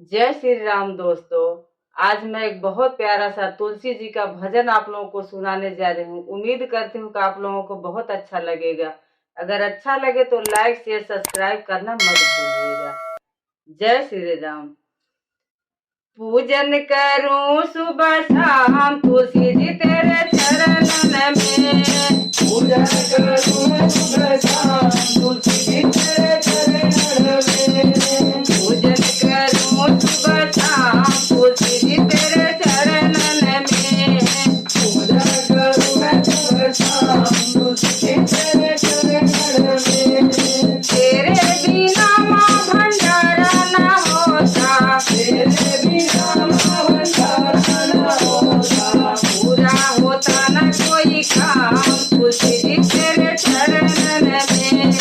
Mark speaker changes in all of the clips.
Speaker 1: जय श्री राम दोस्तों। आज मैं एक बहुत प्यारा सा तुलसी जी का भजन आप लोगों को सुनाने जा रही हूँ। उम्मीद करती हूँ कि आप लोगों को बहुत अच्छा लगेगा। अगर अच्छा लगे तो लाइक शेयर सब्सक्राइब करना मत भूलिएगा। जय श्री राम। पूजन करूं सुबह शाम तुलसी जी तेरे चरणन में।
Speaker 2: पूजन करूं सुबह शाम तुलसी जी तेरे चरणन में।
Speaker 1: पूजन करूं सुबह शाम तुलसी जी तेरे चरणन में।
Speaker 2: पूजन करूं मैं सुबह शाम तुलसी जी तेरे चरणन में।
Speaker 1: तेरे बिना माँ भंडारा न होता,
Speaker 2: तेरे बिना माँ भंडारा न होता,
Speaker 1: पूरा होता न कोई काम तुलसी जी तेरे चरणन में।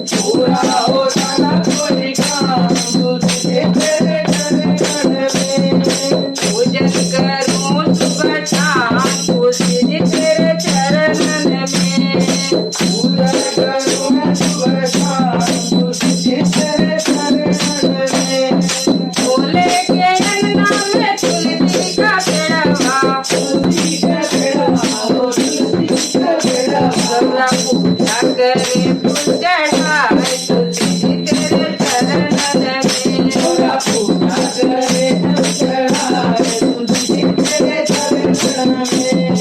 Speaker 2: पूरा होता न कोई काम तुलसी जी तेरे चरणन में।
Speaker 1: पूजन करूं सुबह शाम तुलसी जी तेरे चरणन में।
Speaker 2: पूजन करूं मैं सुबह शाम तुलसी जी तेरे चरणन में।
Speaker 1: भोले के अंगना में तुलसी का पेड़वा,
Speaker 2: तुलसी का पेड़वा, तुलसी का पेड़वा,
Speaker 1: गौरा पूजा करे फूल चढ़ाए तुलसी जी तेरे चरणन में।
Speaker 2: गौरा पूजा करे फूल चढ़ाए तुलसी तेरे चरणन में।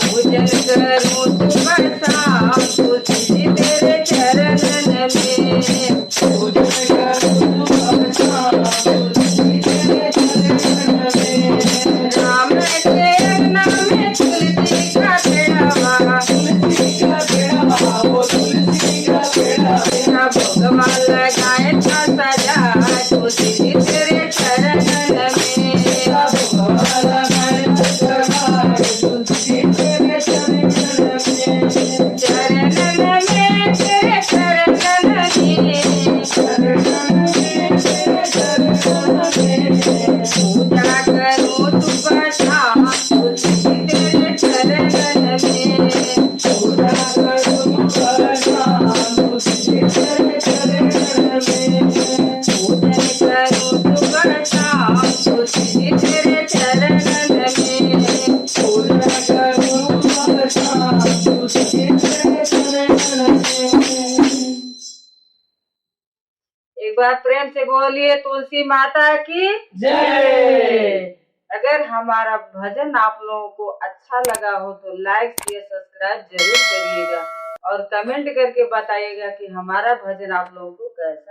Speaker 1: पूजन करूं सुबह शाम तुलसी जी तेरे चरणन में।
Speaker 2: पूजन करूं सुबह शाम तुलसी तेरे चरणन में।
Speaker 1: राम के अंगना में तुलसी का पेड़वा,
Speaker 2: तुलसी का पेड़वा, वो तुलसी का पेड़वा,
Speaker 1: तेरा भगवान लगाए था सजा तुलसी जी तेरे चरणन में।
Speaker 2: तेरा भगवान लगाए लगाए तुलसी तेरे चरणन में।
Speaker 1: चरणन में तेरे चरणन में।
Speaker 2: चरणन में तेरे चरणन में।
Speaker 1: पूजा करूं सुबह शाम तुलसी जी तेरे चरणन में।
Speaker 2: पूजा करूं सुबह शाम तुलसी तेरे चरणन में।
Speaker 1: पूजन करूं सुबह शाम तुलसी जी तेरे चरणन में।
Speaker 2: पूजा करूं सुबह शाम तुलसी तेरे चरणन में।
Speaker 1: एक बार प्रेम से बोलिए तुलसी माता की
Speaker 2: जय।
Speaker 1: अगर हमारा भजन आप लोगों को अच्छा लगा हो तो लाइक शेयर सब्सक्राइब जरूर करिएगा और कमेंट करके बताइएगा कि हमारा भजन आप लोगों को कैसा